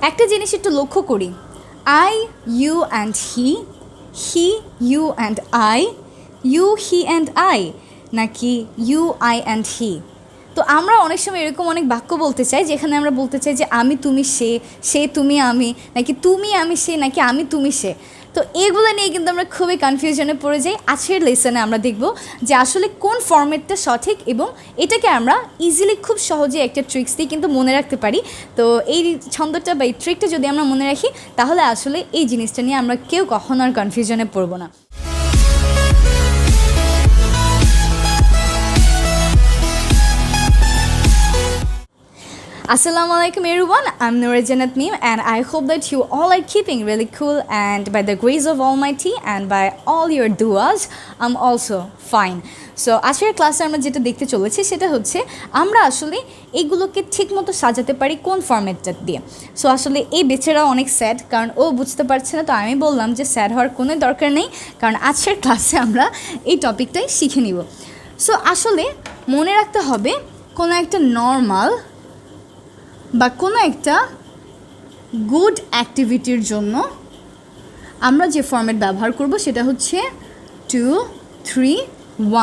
একটা জিনিস একটু লক্ষ্য করি, I you and he, you and I, you he and I, নাকি ইউ আই অ্যান্ড হি। তো আমরা অনেক সময় এরকম অনেক বাক্য বলতে চাই যেখানে আমরা বলতে চাই যে আমি তুমি সে, সে তুমি আমি, নাকি তুমি আমি সে, নাকি আমি তুমি সে। তো এগুলো নিয়ে কিন্তু আমরা খুবই কনফিউশনে পড়ে যাই। আজকের লেসনে আমরা দেখব যে আসলে কোন ফরম্যাটটা সঠিক এবং এটাকে আমরা ইজিলি খুব সহজে একটা ট্রিক্স দিয়ে কিন্তু মনে রাখতে পারি। তো এই ছন্দটা বা এই ট্রিকটা যদি আমরা মনে রাখি তাহলে আসলে এই জিনিসটা নিয়ে আমরা কেউ কখনো আর কনফিউশনে পড়বো না। Assalamu alaikum everyone, I'm Noore Jannat Meem and I hope that you all are keeping really cool, and by the grace of Almighty and by all your duas, I'm also fine. So আজকের ক্লাসে আমরা যেটা দেখতে চলেছি সেটা হচ্ছে আমরা আসলে এইগুলোকে ঠিকমতো সাজাতে পারি কোন ফরম্যাটটা দিয়ে। সো আসলে এই বেচারা অনেক স্যাড, কারণ ও বুঝতে পারছে না। তো আমি বললাম যে স্যাড হওয়ার কোনো দরকার নেই, কারণ আজকের ক্লাসে আমরা এই টপিকটাই শিখে নিব। সো আসলে মনে রাখতে হবে কোনো একটা নর্মাল বা কোনো একটা গুড অ্যাক্টিভিটির জন্য আমরা যে ফরম্যাট ব্যবহার করব সেটা হচ্ছে 2, 3,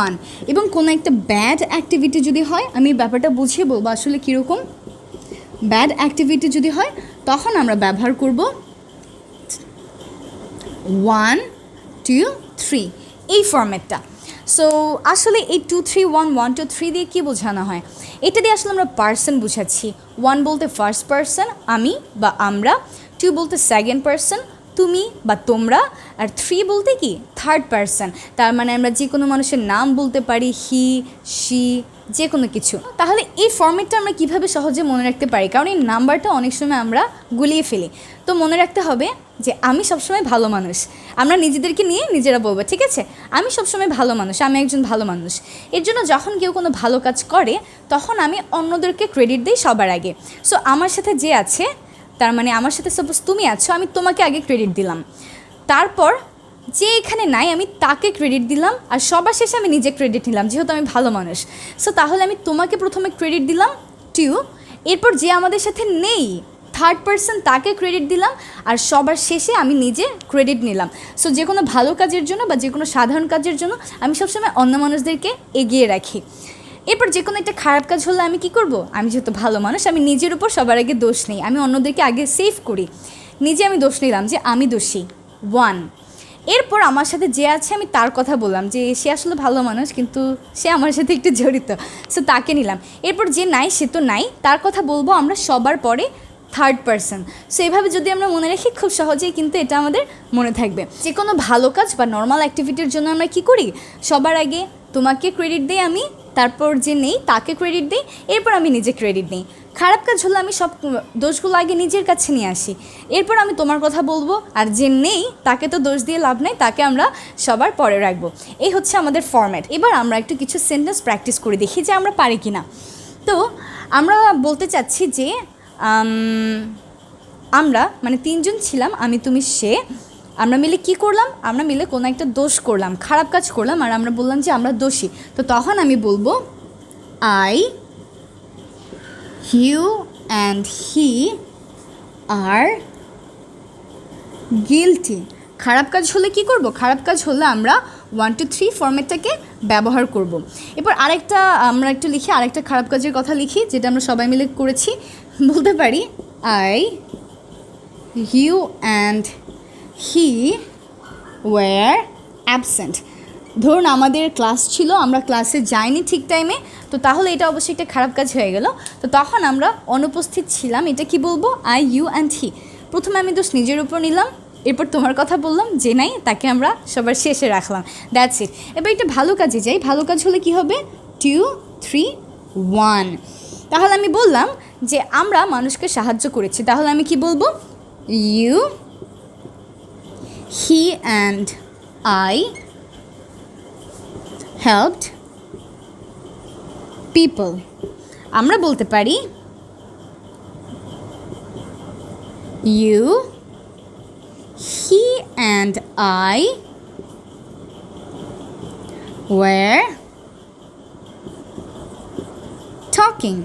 1। এবং কোনো একটা ব্যাড অ্যাক্টিভিটি যদি হয়, আমি ব্যাপারটা বুঝিয়ে বলবো আসলে কীরকম। ব্যাড অ্যাক্টিভিটি যদি হয় তখন আমরা ব্যবহার করব 1, 2, 3 এই ফরম্যাটটা। সো আসলে এই 2, 3, 1, 1, 2, 3 দিয়ে কী বোঝানো হয়? এটা দিয়ে আসলে আমরা পার্সন বুঝাচ্ছি। 1 বলতে ফার্স্ট পার্সন আমি বা আমরা, 2 বলতে সেকেন্ড পার্সন তুমি বা তোমরা, আর 3 বলতে কি থার্ড পার্সন। তার মানে আমরা যে কোনো মানুষের নাম বলতে পারি, হি, শি, যে কোনো কিছু। তাহলে এই ফরম্যাটটা আমরা কীভাবে সহজে মনে রাখতে পারি? কারণ এই নাম্বারটা অনেক সময় আমরা গুলিয়ে ফেলি। তো মনে রাখতে হবে যে আমি সবসময় ভালো মানুষ। আমরা নিজেদেরকে নিয়ে নিজেরা বলবো, ঠিক আছে, আমি সবসময় ভালো মানুষ, আমি একজন ভালো মানুষ। এর জন্য যখন কেউ কোনো ভালো কাজ করে তখন আমি অন্যদেরকে ক্রেডিট দিই সবার আগে। সো আমার সাথে যে আছে, তার মানে আমার সাথে সাপোজ তুমি আছো, আমি তোমাকে আগে ক্রেডিট দিলাম, তারপর যে এখানে নাই আমি তাকে ক্রেডিট দিলাম, আর সবার শেষে আমি নিজে ক্রেডিট নিলাম যেহেতু আমি ভালো মানুষ। সো তাহলে আমি তোমাকে প্রথমে ক্রেডিট দিলাম 2, এরপর যে আমাদের সাথে নেই থার্ড পার্সন তাকে ক্রেডিট দিলাম, আর সবার শেষে আমি নিজে ক্রেডিট নিলাম। সো যে কোনো ভালো কাজের জন্য বা যে কোনো সাধারণ কাজের জন্য আমি সবসময় অন্য মানুষদেরকে এগিয়ে রাখি। এরপর যে কোনো একটা খারাপ কাজ হলে আমি কি করব? আমি যেহেতু ভালো মানুষ, আমি নিজের উপর সবার আগে দোষ নিই, আমি অন্যদেরকে আগে সেভ করি, নিজে আমি দোষ নিলাম যে আমি দোষী 1। এরপর আমার সাথে যে আছে আমি তার কথা বললাম যে সে আসলে ভালো মানুষ কিন্তু সে আমার সাথে একটু জড়িত, সো তাকে নিলাম। এরপর যে নাই সে তো নাই, তার কথা বলবো আমরা সবার পরে থার্ড পার্সন। সো এভাবে যদি আমরা মনে রাখি খুব সহজেই কিন্তু এটা আমাদের মনে থাকবে। যে কোনো ভালো কাজ বা নর্মাল অ্যাক্টিভিটির জন্য আমরা কি করি? সবার আগে তোমাকে ক্রেডিট দিই আমি, তারপর যে নেই তাকে ক্রেডিট দিই, এরপর আমি নিজে ক্রেডিট নিই। খারাপ কাজ হলে আমি সব দোষগুলো আগে নিজের কাছে নিয়ে আসি, এরপর আমি তোমার কথা বলবো, আর যে নেই তাকে তো দোষ দিয়ে লাভ নাই, তাকে আমরা সবার পরে রাখবো। এই হচ্ছে আমাদের ফরম্যাট। এবার আমরা একটু কিছু সেন্টেন্স প্র্যাকটিস করে দেখি যে আমরা পারি কি না। তো আমরা বলতে চাচ্ছি যে আমরা মানে 3 জন ছিলাম, আমি তুমি সে, আমরা মিলে কি করলাম? আমরা মিলে কোনো একটা দোষ করলাম, খারাপ কাজ করলাম, আর আমরা বললাম যে আমরা দোষী। তো তখন আমি বলবো I, you and he are guilty. খারাপ কাজ হলে কি করব? খারাপ কাজ হলে আমরা 1, 2, 3 ফরম্যাটটাকে ব্যবহার করব। এরপর আরেকটা আমরা একটু লিখি, আরেকটা খারাপ কাজের কথা লিখি যেটা আমরা সবাই মিলে করেছি। বলতে পারি I, you and he were absent. ধরুন আমাদের ক্লাস ছিল, আমরা ক্লাসে যাইনি ঠিক টাইমে, তো তাহলে এটা অবশ্যই একটা খারাপ কাজ হয়ে গেল। তো তখন আমরা অনুপস্থিত ছিলাম, এটা কি বলবো? I, you and he. প্রথমে আমি দোষ নিজের উপর নিলাম, এরপর তোমার কথা বললাম, যে নাই তাকে আমরা সবার শেষে রাখলাম, দ্যাটস ইট। এবার একটা ভালো কাজে যাই, ভালো কাজ হলে কি হবে? 2, 3, 1। তাহলে আমি বললাম যে আমরা মানুষকে সাহায্য করেছি, তাহলে আমি কি বলবো? You, he and I helped people. আমরা বলতে পারি you, he and I were talking.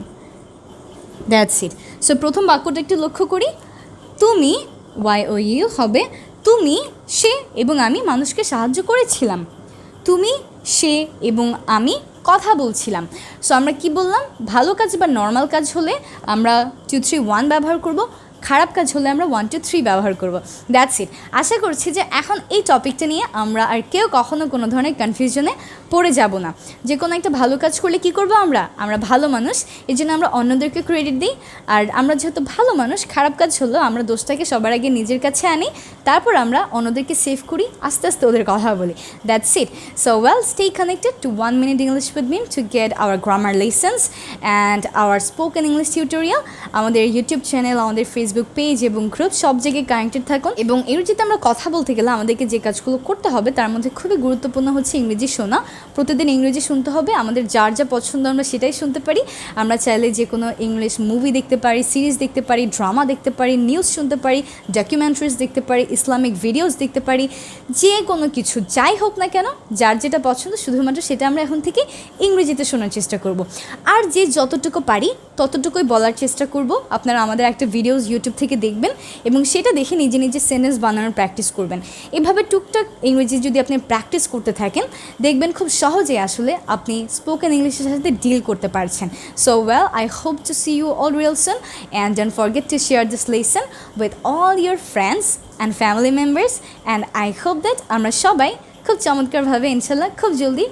That's it. So প্রথম বাক্যটা একটু লক্ষ্য করি, তুমি YOU হবে তুমি, সে এবং আমি মানুষকে সাহায্য করেছিলাম। তুমি, সে এবং আমি কথা বলছিলাম। সো আমরা কি বললাম, ভালো কাজ বা নর্মাল কাজ হলে আমরা 2 3 1 ব্যবহার করব, খারাপ কাজ হলে আমরা 1 2 3 ব্যবহার করব। That's it. আশা করছি যে এখন এই টপিকটা নিয়ে আমরা আর কেউ কখনো কোনো ধরনের কনফিউশনে পড়ে যাব না। যে কোনো একটা ভালো কাজ করলে কি করব, আমরা ভালো মানুষ, এই জন্য আমরা অন্যদেরকে ক্রেডিট দিই। আর আমরা যেহেতু ভালো মানুষ, খারাপ কাজ হলো আমরা দোষটাকে সবার আগে নিজের কাছে আনি, তারপর আমরা অন্যদেরকে সেভ করি, আস্তে আস্তে ওদের কথা বলি। That's it. So well, stay connected to 1 minute English with me to get our grammar lessons and our spoken English tutorial. আমাদের ইউটিউব চ্যানেল, আমাদের ফেসবুক পেজ এবং গ্রুপ সব জায়গায় কানেক্টেড থাকুন। এবং ইংরেজিতে আমরা কথা বলতে গেলে আমাদেরকে যে কাজগুলো করতে হবে তার মধ্যে খুবই গুরুত্বপূর্ণ হচ্ছে ইংরেজি শোনা। প্রতিদিন ইংরেজি শুনতে হবে, আমাদের যার যা পছন্দ আমরা সেটাই শুনতে পারি। আমরা চাইলে যে কোনো ইংলিশ মুভি দেখতে পারি, সিরিজ দেখতে পারি, ড্রামা দেখতে পারি, নিউজ শুনতে পারি, ডকুমেন্টারিজ দেখতে পারি, ইসলামিক ভিডিওস দেখতে পারি, যে কোনো কিছু যাই হোক না কেন, যার যেটা পছন্দ শুধুমাত্র সেটা আমরা এখন থেকে ইংরেজিতে শোনার চেষ্টা করব। আর যে যতটুকু পারি ততটুকুই বলার চেষ্টা করব। আপনারা আমাদের একটা ভিডিওস ইউটিউব থেকে দেখবেন এবং সেটা দেখে নিজে নিজে সেন্টেন্স বানানোর প্র্যাকটিস করবেন। এভাবে টুকটাক ইংরেজি যদি আপনি প্র্যাকটিস করতে থাকেন, দেখবেন খুব সহজে আসলে আপনি স্পোকেন ইংলিশের সাথে ডিল করতে পারছেন। So well, I hope to see you all real soon, and don't forget to share this lesson with all your friends and family members, and I hope that আমরা সবাই খুব চমৎকারভাবে ইনশাল্লাহ খুব জলদি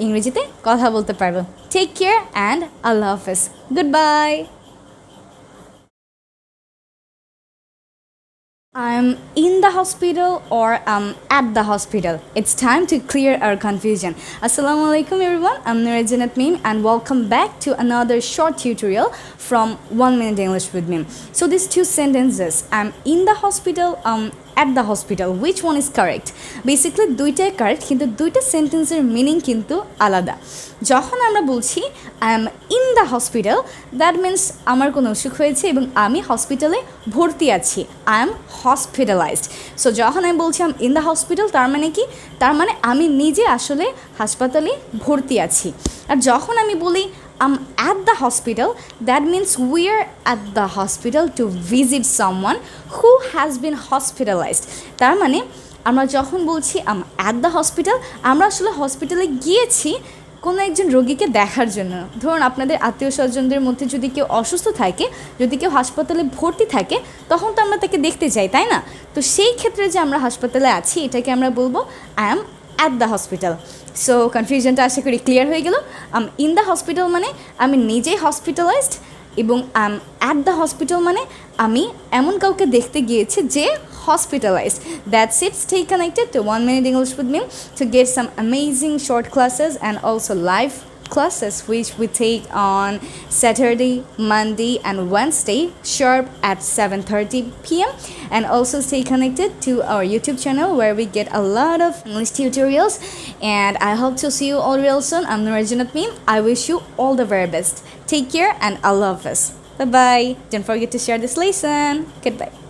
ইংরেজিতে কথা বলতে পারবো। টেক কেয়ার অ্যান্ড আল্লাহ হাফেজ। Good bye. I'm in the hospital or I'm at the hospital. It's time to clear our confusion. Assalamu alaikum everyone. I'm Noore Jannat Meem and welcome back to another short tutorial from 1 minute English with me. So these two sentences, I'm in the hospital, at the hospital, which one is correct? Basically দুইটাই correct, কিন্তু দুইটা সেন্টেন্সের meaning কিন্তু আলাদা। যখন আমরা বলছি I am in the hospital, that means আমার কোনো অসুখ হয়েছে এবং আমি হসপিটালে ভর্তি আছি, আই এম হসপিটালাইজড। সো যখন আমি বলছি I am in the hospital, তার মানে কি, তার মানে আমি নিজে আসলে হাসপাতালে ভর্তি আছি। আর যখন আমি বলি I'm at the hospital, that means we're at the hospital to visit someone who has been hospitalized. তার মানে আমরা যখন বলছি I'm at the hospital, আমরা আসলে হসপিটালে গিয়েছি কোনো একজন রোগীকে দেখার জন্য। ধরুন আপনাদের আত্মীয় স্বজনদের মধ্যে যদি কেউ অসুস্থ থাকে, যদি কেউ হাসপাতালে ভর্তি থাকে, তখন তো আমরা তাকে দেখতে চাই, তাই না? তো সেই ক্ষেত্রে যে আমরা হাসপাতালে আছি, এটাকে আমরা বলবো I am at the hospital. So কনফিউশনটা আশা করি ক্লিয়ার হয়ে গেল। ইন দ্য হসপিটাল মানে আমি নিজেই হসপিটালাইজড, এবং অ্যাট দ্য হসপিটাল মানে আমি এমন কাউকে দেখতে গিয়েছি যে hospitalized. That's it. Stay connected to 1 minute English with me to get some amazing short classes and also live classes which we take on Saturday, Monday and Wednesday sharp at 7:30 p.m. and also stay connected to our YouTube channel where we get a lot of English tutorials, and I hope to see you all real soon. I'm Noore Jannat Meem. I wish you all the very best. Take care and Allah Hafiz. Bye bye. Don't forget to share this lesson. Goodbye.